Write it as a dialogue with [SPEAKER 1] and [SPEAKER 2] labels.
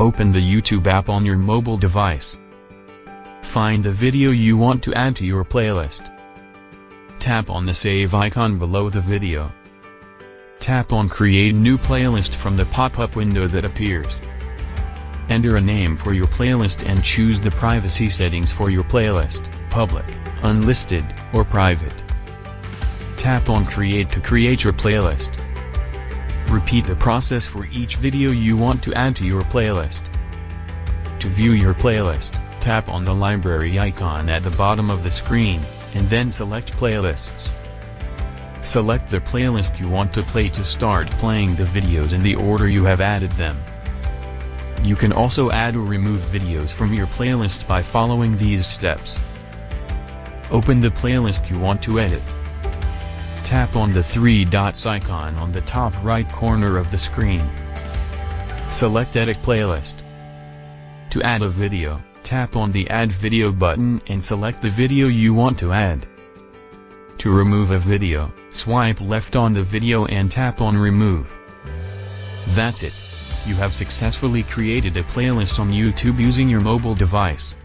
[SPEAKER 1] Open the YouTube app on your mobile device. Find the video you want to add to your playlist. Tap on the save icon below the video. Tap on Create New Playlist from the pop-up window that appears. Enter a name for your playlist and choose the privacy settings for your playlist, public, unlisted, or private. Tap on Create to create your playlist. Repeat the process for each video you want to add to your playlist. To view your playlist, tap on the library icon at the bottom of the screen, and then select Playlists. Select the playlist you want to play to start playing the videos in the order you have added them. You can also add or remove videos from your playlist by following these steps. Open the playlist you want to edit. Tap on the three dots icon on the top right corner of the screen. Select Edit Playlist. To add a video, tap on the Add Video button and select the video you want to add. To remove a video, swipe left on the video and tap on Remove. That's it. You have successfully created a playlist on YouTube using your mobile device.